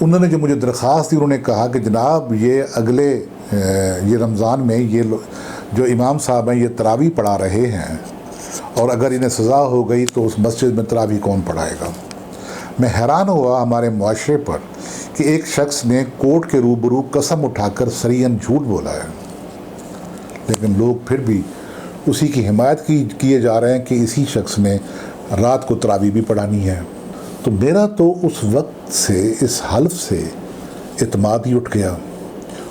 انہوں نے جو مجھے درخواست دی، انہوں نے کہا کہ جناب یہ رمضان میں یہ جو امام صاحب ہیں یہ تراویح پڑھا رہے ہیں، اور اگر انہیں سزا ہو گئی تو اس مسجد میں تراویح کون پڑھائے گا؟ میں حیران ہوا ہمارے معاشرے پر کہ ایک شخص نے کورٹ کے روبرو قسم اٹھا کر سرین جھوٹ بولا ہے، لیکن لوگ پھر بھی اسی کی حمایت کیے جا رہے ہیں کہ اسی شخص نے رات کو تراویح بھی پڑھانی ہے۔ تو میرا تو اس وقت سے اس حلف سے اعتماد ہی اٹھ گیا،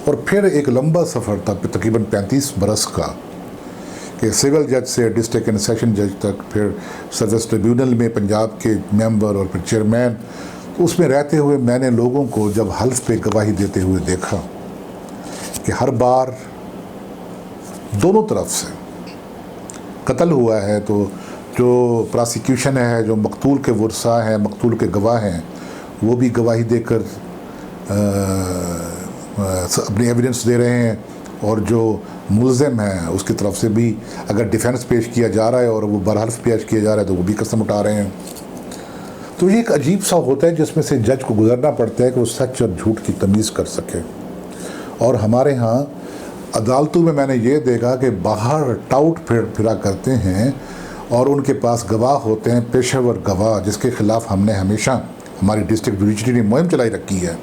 اور پھر ایک لمبا سفر تھا تقریباً 35 برس کا، کہ سول جج سے ڈسٹرکٹ اینڈ سیشن جج تک، پھر سروس ٹریبیونل میں پنجاب کے ممبر اور پھر چیئرمین۔ اس میں رہتے ہوئے میں نے لوگوں کو جب حلف پہ گواہی دیتے ہوئے دیکھا کہ ہر بار دونوں طرف سے قتل ہوا ہے تو جو پراسیکیوشن ہے، جو مقتول کے ورثاء ہیں، مقتول کے گواہ ہیں، وہ بھی گواہی دے کر اپنی ایویڈنس دے رہے ہیں، اور جو ملزم ہیں اس کی طرف سے بھی اگر ڈیفینس پیش کیا جا رہا ہے اور وہ برحلف پیش کیا جا رہا ہے تو وہ بھی قسم اٹھا رہے ہیں۔ تو یہ ایک عجیب سا ہوتا ہے جس میں سے جج کو گزرنا پڑتا ہے کہ وہ سچ اور جھوٹ کی تمیز کر سکے۔ اور ہمارے ہاں عدالتوں میں میں نے یہ دیکھا کہ باہر ٹاؤٹ پھرا کرتے ہیں، اور ان کے پاس گواہ ہوتے ہیں، پیشہ ور گواہ، جس کے خلاف ہم نے ہمیشہ ہماری ڈسٹرکٹ جوڈیشری نے مہم چلائی رکھی ہے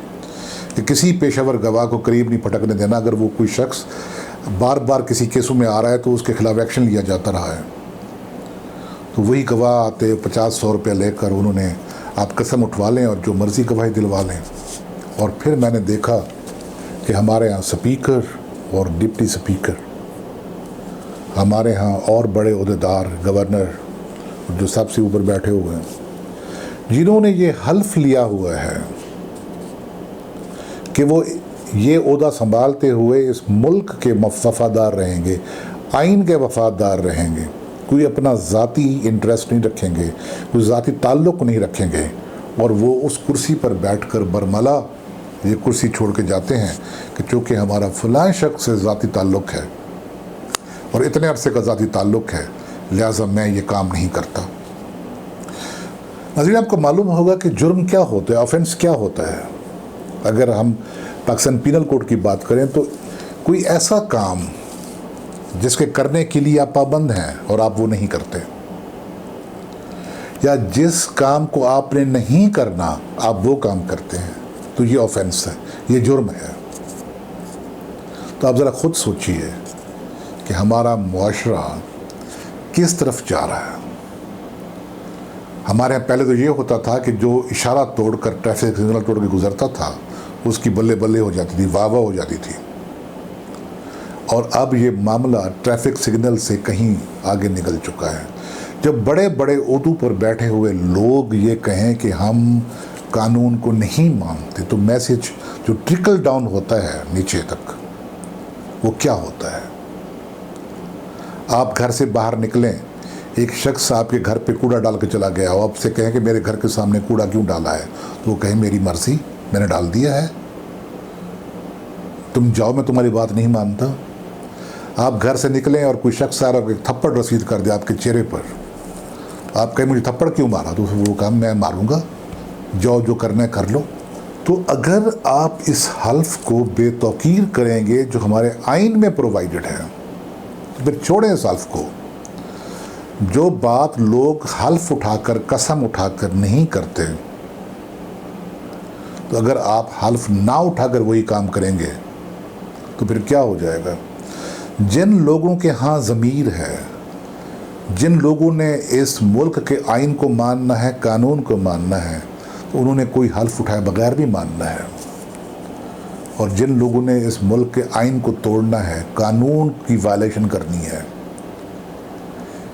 کہ کسی پیشہ ور گواہ کو قریب نہیں پھٹکنے دینا۔ اگر وہ کوئی شخص بار بار کسی کیسوں میں آ رہا ہے تو اس کے خلاف ایکشن لیا جاتا رہا ہے۔ تو وہی گواہ آتے 50-100 روپے لے کر، انہوں نے آپ قسم اٹھوا لیں اور جو مرضی گواہی دلوا لیں۔ اور پھر میں نے دیکھا کہ ہمارے ہاں سپیکر اور ڈپٹی سپیکر، ہمارے ہاں اور بڑے عہدیدار، گورنر جو سب سے اوپر بیٹھے ہوئے ہیں، جنہوں نے یہ حلف لیا ہوا ہے کہ وہ یہ عہدہ سنبھالتے ہوئے اس ملک کے وفادار رہیں گے، آئین کے وفادار رہیں گے، کوئی اپنا ذاتی انٹرسٹ نہیں رکھیں گے، کوئی ذاتی تعلق نہیں رکھیں گے، اور وہ اس کرسی پر بیٹھ کر برملا یہ کرسی چھوڑ کے جاتے ہیں کہ چونکہ ہمارا فلاں شخص سے ذاتی تعلق ہے اور اتنے عرصے کا ذاتی تعلق ہے، لہٰذا میں یہ کام نہیں کرتا۔ ناظرین، آپ کو معلوم ہوگا کہ جرم کیا ہوتا ہے، آفینس کیا ہوتا ہے۔ اگر ہم پاکستان پینل کوڈ کی بات کریں تو کوئی ایسا کام جس کے کرنے کے لیے آپ پابند ہیں اور آپ وہ نہیں کرتے، یا جس کام کو آپ نے نہیں کرنا آپ وہ کام کرتے ہیں، تو یہ آفینس ہے، یہ جرم ہے۔ تو آپ ذرا خود سوچئے کہ ہمارا معاشرہ کس طرف جا رہا ہے۔ ہمارے یہاں پہلے تو یہ ہوتا تھا کہ جو اشارہ توڑ کر ٹریفک سگنل توڑ کے گزرتا تھا اس کی بلے بلے ہو جاتی تھی، واہ واہ ہو جاتی تھی، اور اب یہ معاملہ ٹریفک سگنل سے کہیں آگے نکل چکا ہے۔ جب بڑے بڑے عہدوں پر بیٹھے ہوئے لوگ یہ کہیں کہ ہم قانون کو نہیں مانتے، تو میسج جو ٹرکل ڈاؤن ہوتا ہے نیچے تک، وہ کیا ہوتا ہے؟ آپ گھر سے باہر نکلیں، ایک شخص آپ کے گھر پہ کوڑا ڈال کے چلا گیا، آپ سے کہیں کہ میرے گھر کے سامنے کوڑا کیوں ڈالا ہے، تو وہ کہیں میری مرضی، میں نے ڈال دیا ہے، تم جاؤ، میں تمہاری بات نہیں مانتا۔ آپ گھر سے نکلیں اور کوئی شخص آ رہا ہے، ایک تھپڑ رسید کر دے آپ کے چہرے پر، آپ کہیں مجھے تھپڑ کیوں مارا، تو وہ کہا میں ماروں گا، جاؤ جو کرنا ہے کر لو۔ تو اگر آپ اس حلف کو بے توقیر کریں گے جو ہمارے آئین میں پرووائڈڈ ہے، تو پھر چھوڑیں اس حلف کو۔ جو بات لوگ حلف اٹھا کر، قسم اٹھا کر نہیں کرتے، تو اگر آپ حلف نہ اٹھا کر وہی کام کریں گے تو پھر کیا ہو جائے گا؟ جن لوگوں کے ہاں ضمیر ہے، جن لوگوں نے اس ملک کے آئین کو ماننا ہے، قانون کو ماننا ہے، تو انہوں نے کوئی حلف اٹھائے بغیر بھی ماننا ہے، اور جن لوگوں نے اس ملک کے آئین کو توڑنا ہے، قانون کی وائلیشن کرنی ہے،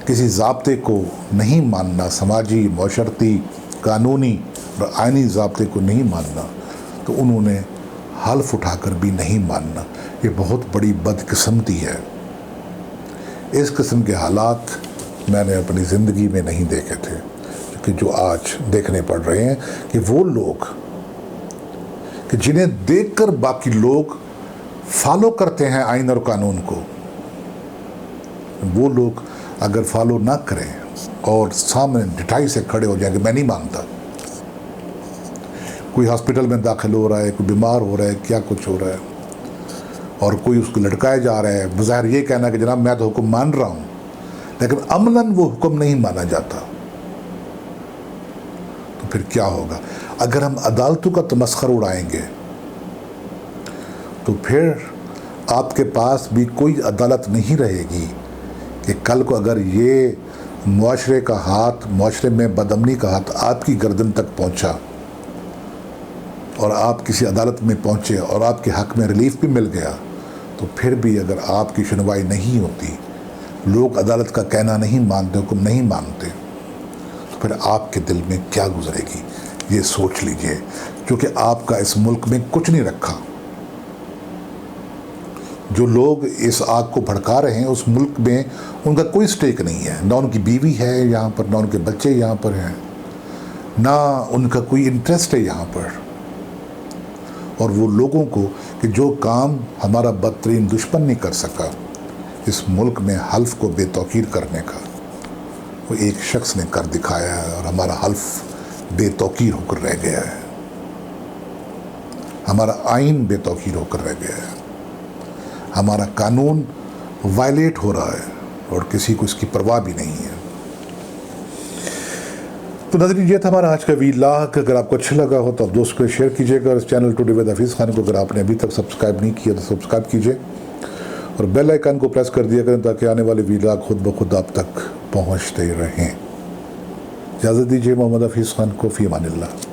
کسی ضابطے کو نہیں ماننا، سماجی، معاشرتی، قانونی اور آئینی ضابطے کو نہیں ماننا، تو انہوں نے حلف اٹھا کر بھی نہیں ماننا۔ یہ بہت بڑی بدقسمتی ہے۔ اس قسم کے حالات میں نے اپنی زندگی میں نہیں دیکھے تھے، کہ جو آج دیکھنے پڑ رہے ہیں، کہ وہ لوگ کہ جنہیں دیکھ کر باقی لوگ فالو کرتے ہیں آئین اور قانون کو، وہ لوگ اگر فالو نہ کریں اور سامنے ڈٹائی سے کھڑے ہو جائیں کہ میں نہیں مانتا، کوئی ہاسپٹل میں داخل ہو رہا ہے، کوئی بیمار ہو رہا ہے، کیا کچھ ہو رہا ہے، اور کوئی اس کو لٹکایا جا رہا ہے، بظاہر یہ کہنا کہ جناب میں تو حکم مان رہا ہوں، لیکن عملاً وہ حکم نہیں مانا جاتا، تو پھر کیا ہوگا؟ اگر ہم عدالتوں کا تمسخر اڑائیں گے تو پھر آپ کے پاس بھی کوئی عدالت نہیں رہے گی کہ کل کو اگر یہ معاشرے کا ہاتھ، معاشرے میں بدامنی کا ہاتھ آپ کی گردن تک پہنچا اور آپ کسی عدالت میں پہنچے اور آپ کے حق میں ریلیف بھی مل گیا، تو پھر بھی اگر آپ کی سنوائی نہیں ہوتی، لوگ عدالت کا کہنا نہیں مانتے، حکم نہیں مانتے، تو پھر آپ کے دل میں کیا گزرے گی یہ سوچ لیجئے، کیونکہ آپ کا اس ملک میں کچھ نہیں رکھا۔ جو لوگ اس آگ کو بھڑکا رہے ہیں اس ملک میں ان کا کوئی سٹیک نہیں ہے، نہ ان کی بیوی ہے یہاں پر، نہ ان کے بچے یہاں پر ہیں، نہ ان کا کوئی انٹرسٹ ہے یہاں پر۔ اور وہ لوگوں کو کہ جو کام ہمارا بدترین دشمن نہیں کر سکا، اس ملک میں حلف کو بے توقیر کرنے کا، وہ ایک شخص نے کر دکھایا ہے، اور ہمارا حلف بے توقیر ہو کر رہ گیا ہے، ہمارا آئین بے توقیر ہو کر رہ گیا ہے، ہمارا قانون وائلیٹ ہو رہا ہے اور کسی کو اس کی پرواہ بھی نہیں ہے۔ تو ناظرین، یہ تھا ہمارا آج کا ویلاگ۔ اگر آپ کو اچھا لگا ہو تو آپ دوست کو شیئر کیجیے گا، اور اس channel today with Hafeez Khan کو اگر آپ نے ابھی تک سبسکرائب نہیں کیا تو سبسکرائب کیجیے، اور بیل آئیکن کو پریس کر دیا کریں تاکہ آنے والے ویلاگ خود بخود آپ تک پہنچتے رہیں۔ اجازت دیجیے محمد حفیظ خان کو، فی امان اللہ۔